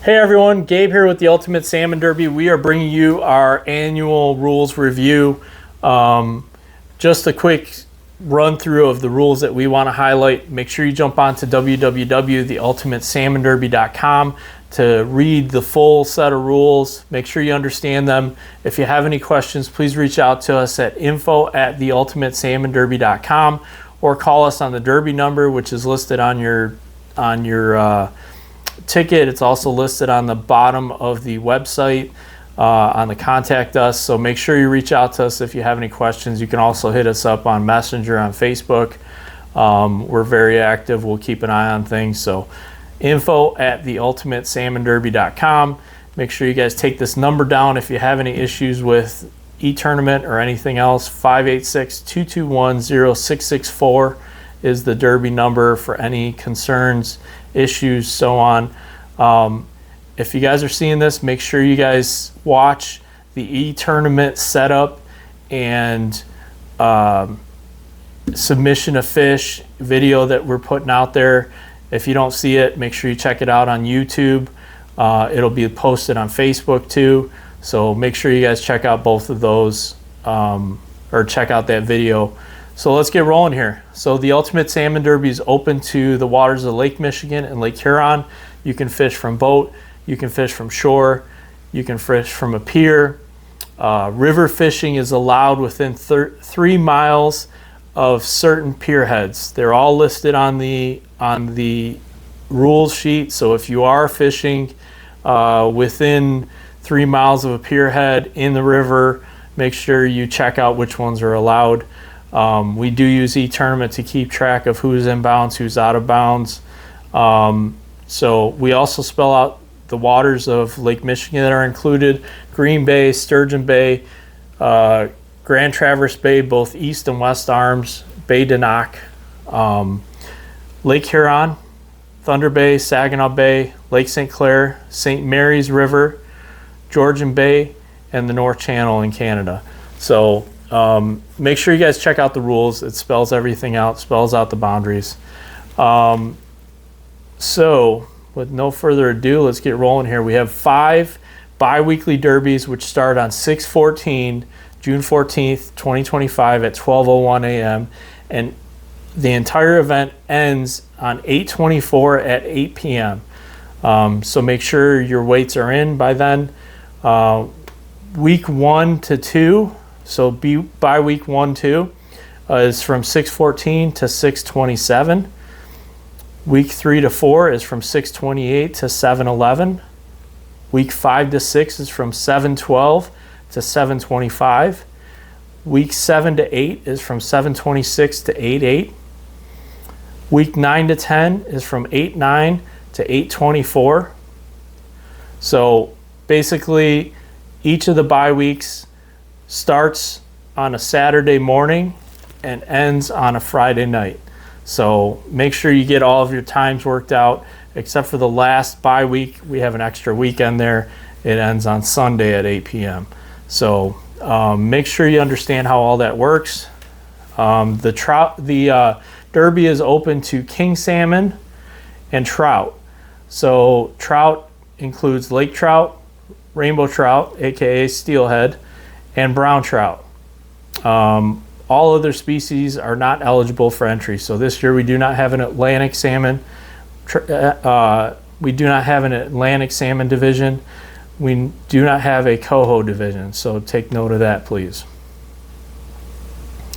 Hey everyone, Gabe here with the Ultimate Salmon Derby. We are bringing you our annual rules review. Just a quick run through of the rules that we want to highlight. Make sure you jump on to www.theultimatesalmonderby.com to read the full set of rules. Make sure you understand them. If you have any questions, please reach out to us at info@theultimatesalmonderby.com or call us on the Derby number, which is listed on your ticket. It's also listed on the bottom of the website on the contact us. So make sure you reach out to us if you have any questions. You can also hit us up on Messenger on Facebook. We're very active. We'll keep an eye on things. So info@theultimatesalmonderby.com. Make sure you guys take this number down if you have any issues with e-tournament or anything else. 586-221-0664 is the Derby number for any concerns, issues, so on. If you guys are seeing this, make sure you guys watch the e-tournament setup and submission of fish video that we're putting out there. If you don't see it, make sure you check it out on YouTube. It'll be posted on Facebook too. So make sure you guys check out both of those or check out that video. So let's get rolling here. So the Ultimate Salmon Derby is open to the waters of Lake Michigan and Lake Huron. You can fish from boat, you can fish from shore, you can fish from a pier. River fishing is allowed within 3 miles of certain pier heads. They're all listed on the rules sheet. So if you are fishing within 3 miles of a pier head in the river, make sure you check out which ones are allowed. We do use e-tournament to keep track of who's in bounds, who's out of bounds. So we also spell out the waters of Lake Michigan that are included: Green Bay, Sturgeon Bay, Grand Traverse Bay, both east and west arms, Bay de Noc, Lake Huron, Thunder Bay, Saginaw Bay, Lake St. Clair, St. Mary's River, Georgian Bay, and the North Channel in Canada. So make sure you guys check out the rules. It spells everything out, spells out the boundaries. So with no further ado, let's get rolling here. We have 5 bi-weekly derbies which start on 6/14, June 14th, 2025 at 12:01 a.m. and the entire event ends on 8/24 at 8 p.m. So make sure your weights are in by then. Week 1 to 2, so by week 1-2 is from 6/14 to 6/27. Week 3 to 4 is from 6/28 to 7/11. Week 5 to 6 is from 7/12 to 7/25. Week 7 to 8 is from 7/26 to 8/8. Week 9 to 10 is from 8/9 to 8/24. So basically, each of the bye weeks starts on a Saturday morning and ends on a Friday night. So make sure you get all of your times worked out, except for the last bye week. We have an extra weekend there. It ends on Sunday at 8 p.m. So make sure you understand how all that works. The Derby is open to king salmon and trout. So trout includes lake trout, rainbow trout, aka steelhead, and brown trout. All other species are not eligible for entry. So this year we do not have an Atlantic salmon. We do not have an Atlantic salmon division. We do not have a coho division. So take note of that, please.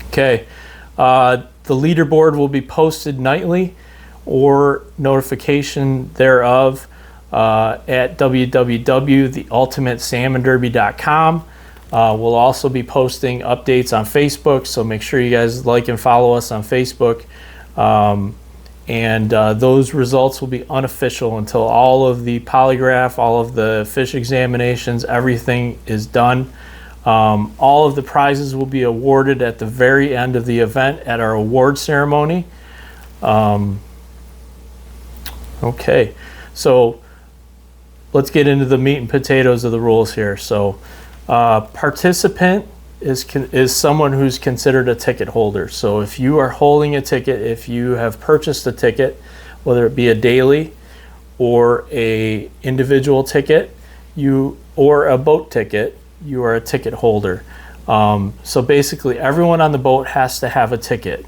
Okay. The leaderboard will be posted nightly or notification thereof at www.theultimatesalmonderby.com. We'll also be posting updates on Facebook, so make sure you guys like and follow us on Facebook. Those results will be unofficial until all of the polygraph, all of the fish examinations, everything is done. All of the prizes will be awarded at the very end of the event at our award ceremony. Okay, so let's get into the meat and potatoes of the rules here. So participant is someone who's considered a ticket holder. So if you are holding a ticket, if you have purchased a ticket, whether it be a daily or a individual ticket, or a boat ticket, you are a ticket holder. So basically everyone on the boat has to have a ticket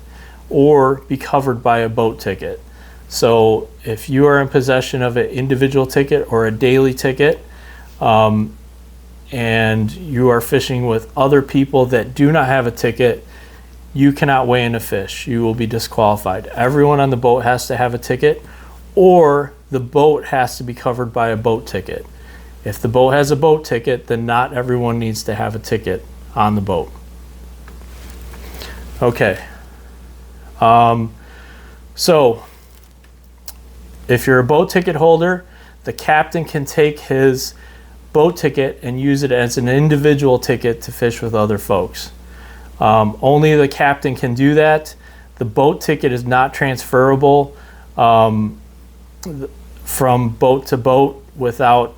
or be covered by a boat ticket. So if you are in possession of an individual ticket or a daily ticket, and you are fishing with other people that do not have a ticket, you cannot weigh in a fish. You will be disqualified. Everyone on the boat has to have a ticket, or the boat has to be covered by a boat ticket. If the boat has a boat ticket, then not everyone needs to have a ticket on the boat. Okay. So if you're a boat ticket holder, the captain can take his boat ticket and use it as an individual ticket to fish with other folks. Only the captain can do that. The boat ticket is not transferable from boat to boat without,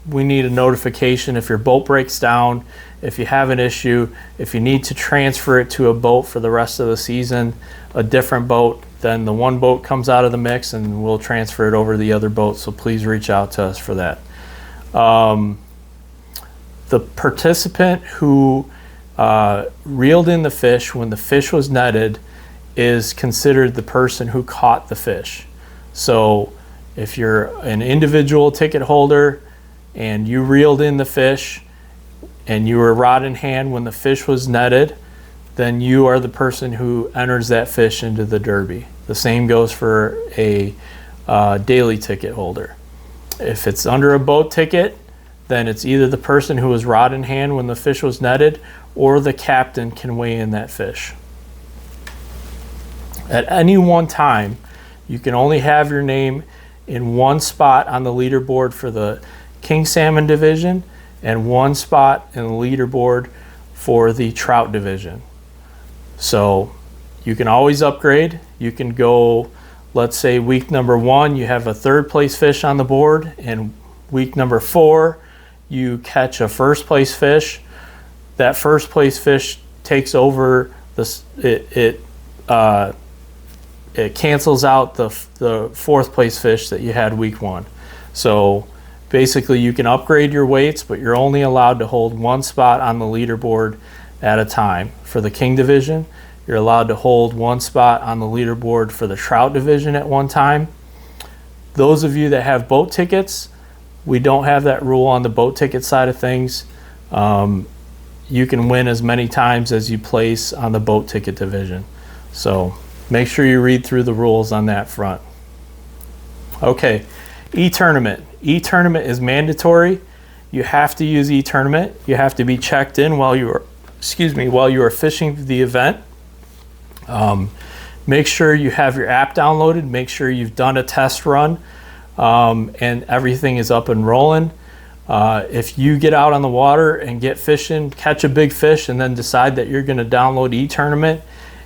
we need a notification if your boat breaks down, if you have an issue, if you need to transfer it to a boat for the rest of the season, a different boat, then the one boat comes out of the mix and we'll transfer it over to the other boat. So please reach out to us for that. The participant who reeled in the fish when the fish was netted is considered the person who caught the fish. So if you're an individual ticket holder and you reeled in the fish and you were rod in hand when the fish was netted, then you are the person who enters that fish into the derby. The same goes for a daily ticket holder. If it's under a boat ticket, then it's either the person who was rod in hand when the fish was netted, or the captain can weigh in that fish. At any one time, you can only have your name in one spot on the leaderboard for the king salmon division and one spot in the leaderboard for the trout division. So you can always upgrade. You can go, let's say week number 1, you have a 3rd place fish on the board, and week number 4, you catch a 1st place fish. That 1st place fish takes over it cancels out the 4th place fish that you had week 1. So basically you can upgrade your weights, but you're only allowed to hold one spot on the leaderboard at a time. For the king division, you're allowed to hold one spot on the leaderboard for the trout division at one time. Those of you that have boat tickets, we don't have that rule on the boat ticket side of things. You can win as many times as you place on the boat ticket division. So make sure you read through the rules on that front. Okay, e-tournament. E-tournament is mandatory. You have to use e-tournament. You have to be checked in while you are fishing the event. Make sure you have your app downloaded. Make sure you've done a test run. And everything is up and rolling. If you get out on the water and get fishing, catch a big fish, and then decide that you're going to download e-tournament,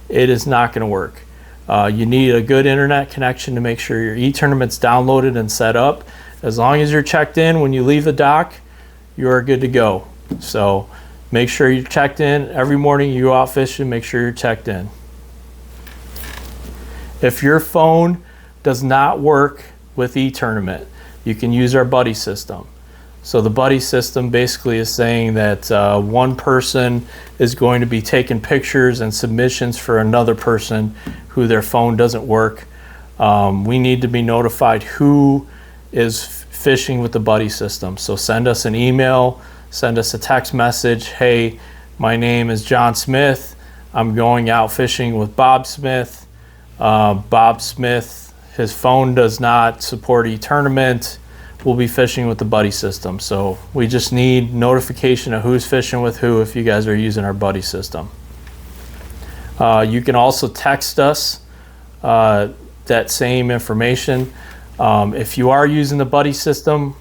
it is not going to work. You need a good internet connection to make sure your e-tournament's downloaded and set up. As long as you're checked in when you leave the dock, you are good to go. So make sure you're checked in. Every morning you go out fishing, make sure you're checked in. If your phone does not work with e-tournament, you can use our buddy system. So the buddy system basically is saying that one person is going to be taking pictures and submissions for another person who their phone doesn't work. We need to be notified who is fishing with the buddy system. So send us an email, send us a text message. Hey, my name is John Smith. I'm going out fishing with Bob Smith. Bob Smith, his phone does not support e-tournament. We'll be fishing with the buddy system. So we just need notification of who's fishing with who if you guys are using our buddy system. You can also text us that same information. If you are using the buddy system,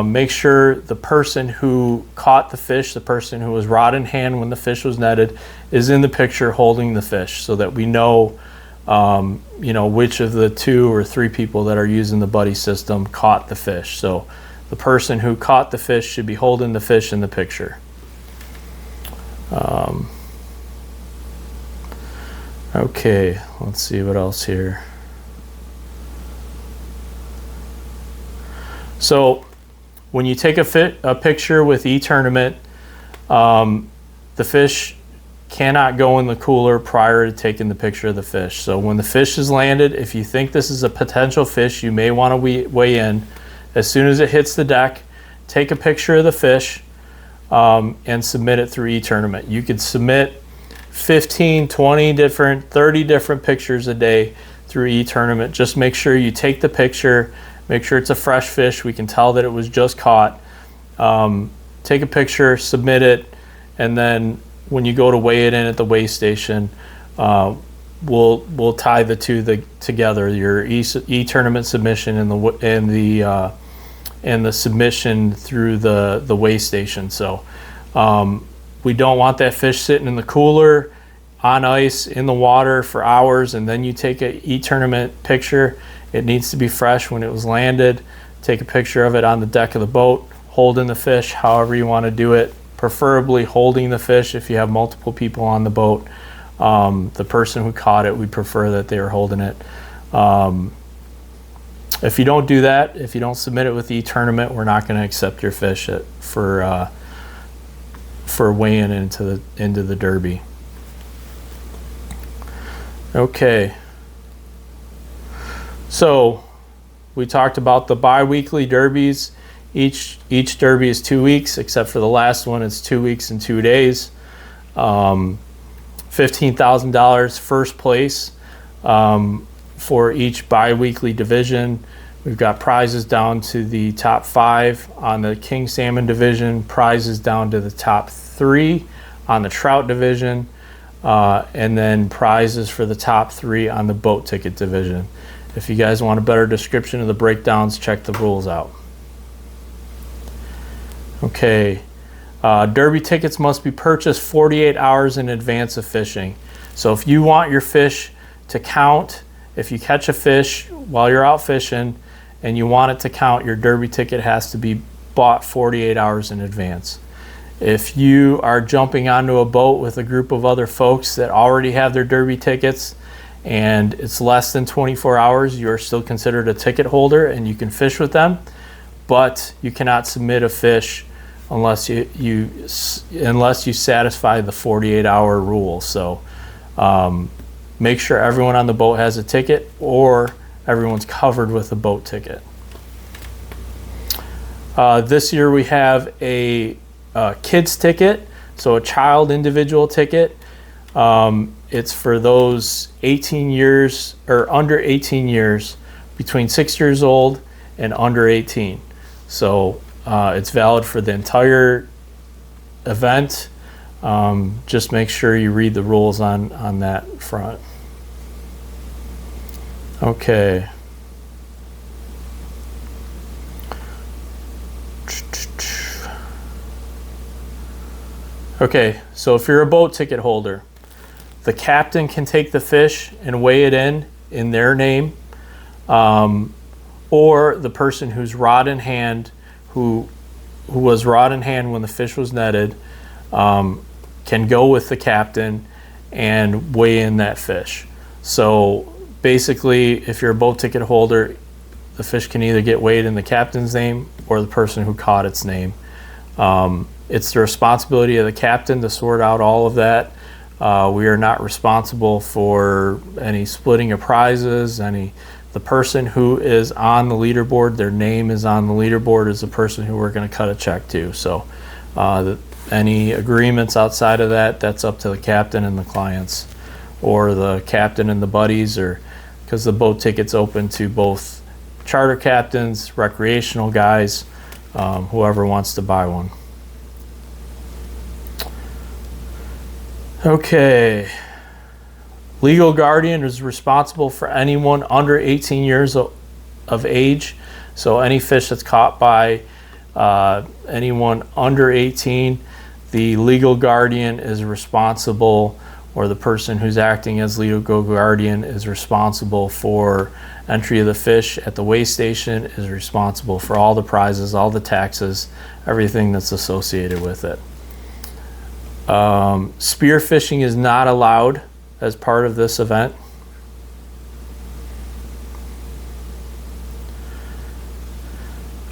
make sure the person who caught the fish, the person who was rod in hand when the fish was netted, is in the picture holding the fish so that we know which of the 2 or 3 people that are using the buddy system caught the fish. So the person who caught the fish should be holding the fish in the picture. Okay, let's see what else here. So when you take a picture with eTournament, the fish cannot go in the cooler prior to taking the picture of the fish. So when the fish is landed, if you think this is a potential fish, you may want to weigh in. As soon as it hits the deck, take a picture of the fish and submit it through eTournament. You could submit 15, 20 different, 30 different pictures a day through eTournament. Just make sure you take the picture, make sure it's a fresh fish. We can tell that it was just caught. Take a picture, submit it, and then when you go to weigh it in at the weigh station, we'll tie the two together, your eTournament submission and the submission through the weigh station. So we don't want that fish sitting in the cooler on ice in the water for hours, and then you take a eTournament picture. It needs to be fresh when it was landed. Take a picture of it on the deck of the boat, holding the fish, however you want to do it. Preferably holding the fish if you have multiple people on the boat. The person who caught it, we prefer that they are holding it. If you don't do that, if you don't submit it with eTournament, we're not going to accept your fish for weighing into the Derby. Okay. So we talked about the bi-weekly derbies. Each derby is 2 weeks, except for the last one. It's 2 weeks and 2 days. $15,000 first place for each bi-weekly division. We've got prizes down to the top 5 on the king salmon division, prizes down to the top 3 on the trout division, and then prizes for the top 3 on the boat ticket division. If you guys want a better description of the breakdowns, check the rules out. Okay, derby tickets must be purchased 48 hours in advance of fishing. So if you want your fish to count, if you catch a fish while you're out fishing and you want it to count, your derby ticket has to be bought 48 hours in advance. If you are jumping onto a boat with a group of other folks that already have their derby tickets and it's less than 24 hours, you are still considered a ticket holder and you can fish with them, but you cannot submit a fish unless you satisfy the 48-hour rule. So make sure everyone on the boat has a ticket or everyone's covered with a boat ticket. This year we have a kids ticket, so a child individual ticket. It's for those 18 years or under 18 years, between 6 years old and under 18. So it's valid for the entire event. Just make sure you read the rules on that front. Okay. Okay, so if you're a boat ticket holder, the captain can take the fish and weigh it in their name, or the person who's rod in hand, who was rod in hand when the fish was netted, can go with the captain and weigh in that fish. So basically, if you're a boat ticket holder, the fish can either get weighed in the captain's name or the person who caught its name. It's the responsibility of the captain to sort out all of that. We are not responsible for any splitting of prizes. The person who is on the leaderboard, their name is on the leaderboard, is the person who we're going to cut a check to. So any agreements outside of that, that's up to the captain and the clients, or the captain and the buddies, or because the boat ticket's open to both charter captains, recreational guys, whoever wants to buy one. Okay. Legal guardian is responsible for anyone under 18 years of age. So any fish that's caught by anyone under 18, the legal guardian is responsible, or the person who's acting as legal guardian is responsible for entry of the fish at the weigh station, is responsible for all the prizes, all the taxes, everything that's associated with it. Spear fishing is not allowed as part of this event.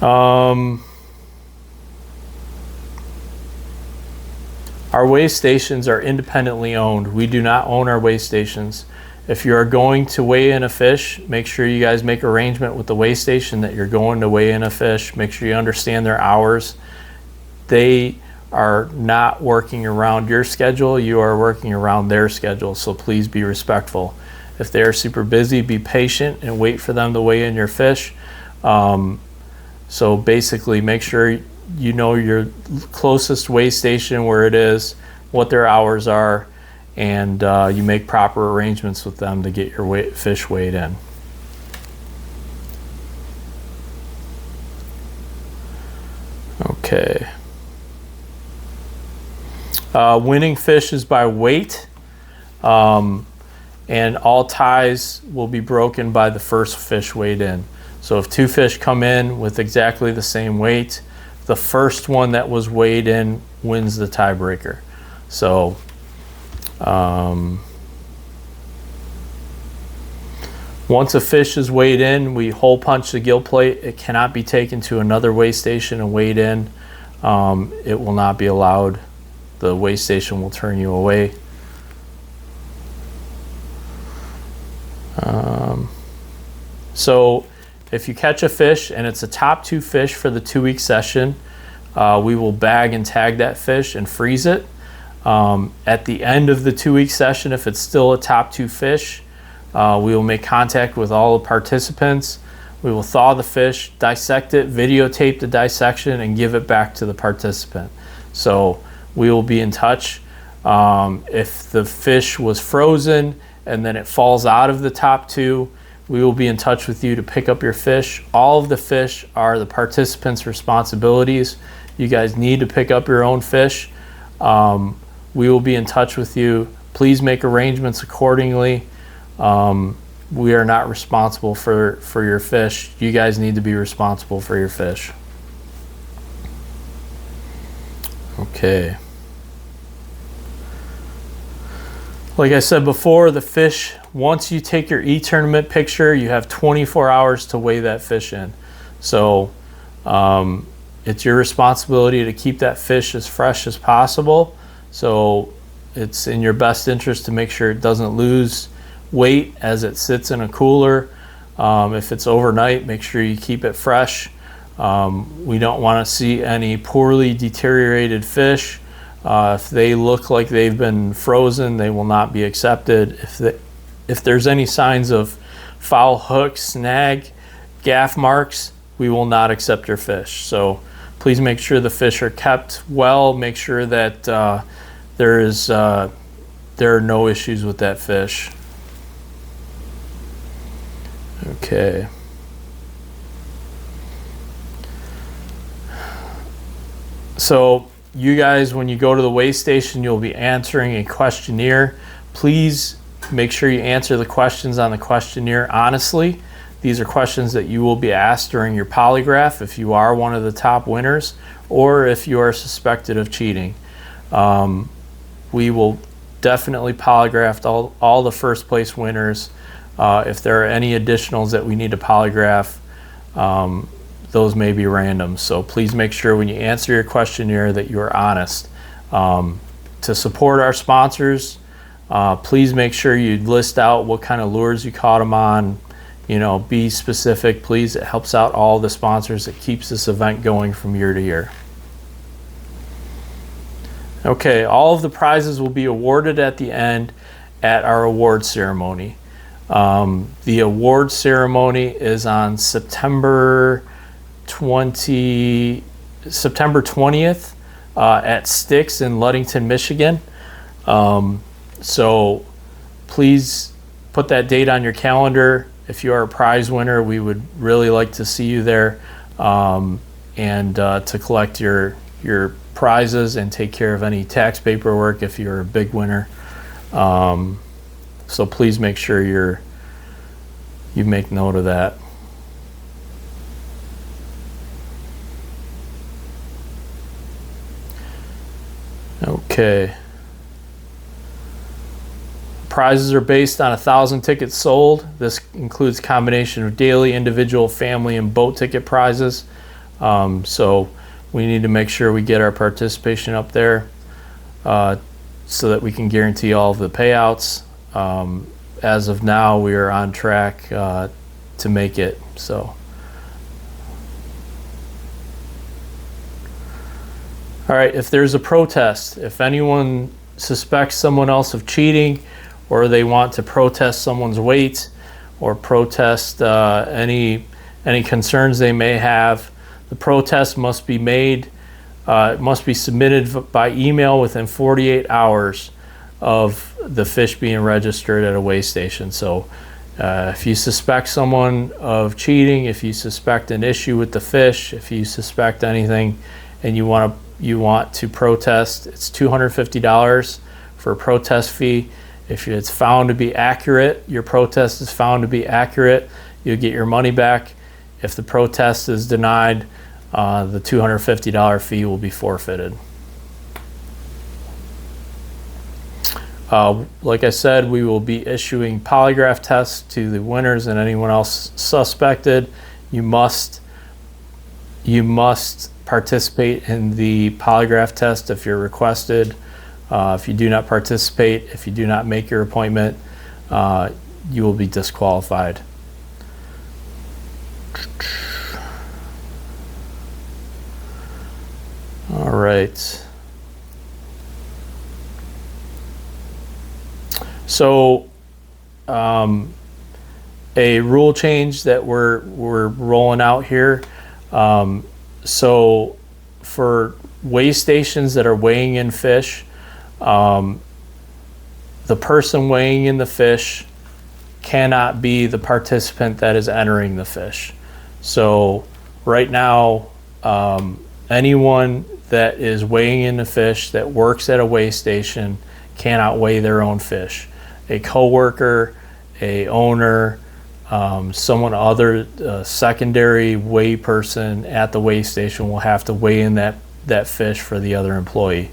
Our weigh stations are independently owned. We do not own our weigh stations. If you are going to weigh in a fish, make sure you guys make arrangement with the weigh station that you're going to weigh in a fish. Make sure you understand their hours. They are not working around your schedule. You are working around their schedule, so please be respectful. If they are super busy, be patient and wait for them to weigh in your fish. So basically, make sure you know your closest weigh station, where it is, what their hours are, and you make proper arrangements with them to get your fish weighed in. Okay. Winning fish is by weight, and all ties will be broken by the first fish weighed in. So if two fish come in with exactly the same weight, the first one that was weighed in wins the tiebreaker. So once a fish is weighed in, we hole punch the gill plate. It cannot be taken to another weigh station and weighed in. It will not be allowed. The weigh station will turn you away. So if you catch a fish and it's a top 2 fish for the 2-week session, we will bag and tag that fish and freeze it. At the end of the 2-week session, if it's still a top 2 fish, we will make contact with all the participants. We will thaw the fish, dissect it, videotape the dissection, and give it back to the participant. So we will be in touch. If the fish was frozen and then it falls out of the top 2, we will be in touch with you to pick up your fish. All of the fish are the participants' responsibilities. You guys need to pick up your own fish. We will be in touch with you. Please make arrangements accordingly. We are not responsible for your fish. You guys need to be responsible for your fish. Okay. Like I said before, the fish, once you take your e-tournament picture, you have 24 hours to weigh that fish in. So it's your responsibility to keep that fish as fresh as possible. So it's in your best interest to make sure it doesn't lose weight as it sits in a cooler. If it's overnight, make sure you keep it fresh. We don't want to see any poorly deteriorated fish. If they look like they've been frozen, they will not be accepted. If there's any signs of foul hook, snag, gaff marks, we will not accept your fish. So please make sure the fish are kept well. Make sure that there are no issues with that fish. Okay. So you guys, when you go to the weigh station, you'll be answering a questionnaire. Please make sure you answer the questions on the questionnaire honestly. These are questions that you will be asked during your polygraph if you are one of the top winners or if you are suspected of cheating. We will definitely polygraph all the first place winners. If there are any additionals that we need to polygraph, those may be random. So please make sure when you answer your questionnaire that you are honest. To support our sponsors, please make sure you list out what kind of lures you caught them on. You know, be specific, please. It helps out all the sponsors. It keeps this event going from year to year. Okay, all of the prizes will be awarded at the end at our award ceremony. The award ceremony is on September 20th at Sticks in Ludington, Michigan. So please put that date on your calendar. If you are a prize winner, we would really like to see you there, and to collect your prizes and take care of any tax paperwork if you're a big winner. So please make sure you make note of that. Okay. Prizes are based on 1,000 tickets sold. This includes combination of daily, individual, family, and boat ticket prizes. So we need to make sure we get our participation up there so that we can guarantee all of the payouts. As of now, we are on track to make it. So, all right, if there's a protest, if anyone suspects someone else of cheating, or they want to protest someone's weight, or protest any concerns they may have, the protest must be made. It must be submitted by email within 48 hours of the fish being registered at a weigh station. So if you suspect someone of cheating, if you suspect an issue with the fish, if you suspect anything and you want to protest, it's $250 for a protest fee. If it's found to be accurate, your protest is found to be accurate, you'll get your money back. If the protest is denied, the $250 fee will be forfeited. Like I said, we will be issuing polygraph tests to the winners and anyone else suspected. You must participate in the polygraph test if you're requested. If you do not participate, if you do not make your appointment, you will be disqualified. All right. So, a rule change that we're rolling out here. So, for weigh stations that are weighing in fish, the person weighing in the fish cannot be the participant that is entering the fish. So, right now, anyone that is weighing in the fish that works at a weigh station cannot weigh their own fish. A coworker, a owner, someone other, secondary weigh person at the weigh station will have to weigh in that fish for the other employee.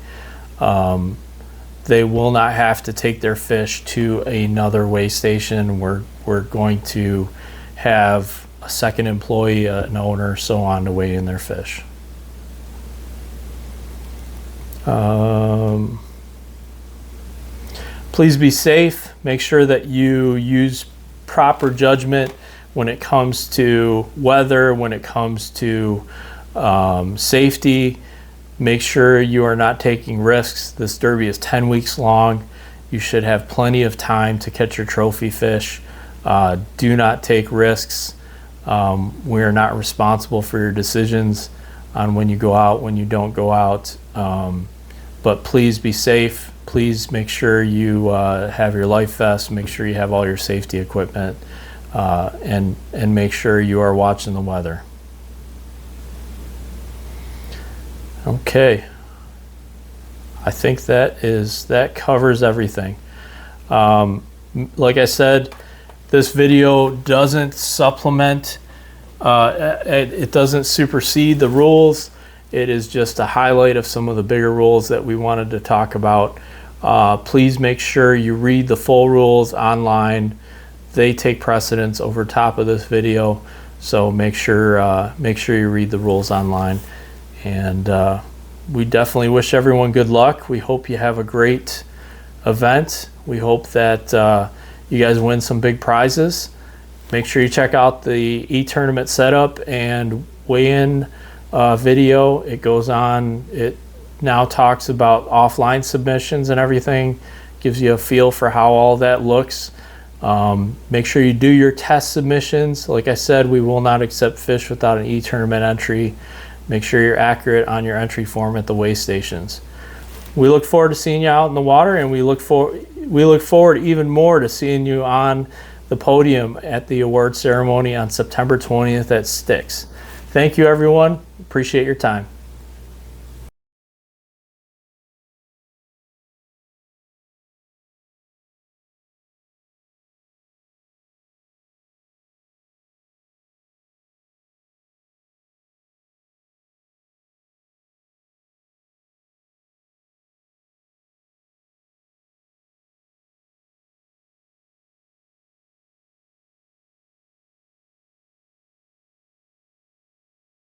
They will not have to take their fish to another weigh station. We're going to have a second employee, an owner, so on, to weigh in their fish. Please be safe. Make sure that you use proper judgment when it comes to weather, when it comes to safety. Make sure you are not taking risks. This derby is 10 weeks long. You should have plenty of time to catch your trophy fish. Do not take risks. We are not responsible for your decisions on when you go out, when you don't go out. But please be safe. Please make sure you have your life vest, make sure you have all your safety equipment, and make sure you are watching the weather. Okay. I think that covers everything. Like I said, this video doesn't supplement, it doesn't supersede the rules. It is just a highlight of some of the bigger rules that we wanted to talk about. Please make sure you read the full rules online. They take precedence over top of this video, so make sure you read the rules online. And we definitely wish everyone good luck. We hope you have a great event. We hope that you guys win some big prizes. Make sure you check out the e-tournament setup and weigh-in video. It goes on. It now talks about offline submissions and everything. Gives you a feel for how all that looks. Make sure you do your test submissions. Like I said, we will not accept fish without an e-tournament entry. Make sure you're accurate on your entry form at the weigh stations. We look forward to seeing you out in the water, and we look forward even more to seeing you on the podium at the award ceremony on September 20th at Styx. Thank you, everyone. Appreciate your time.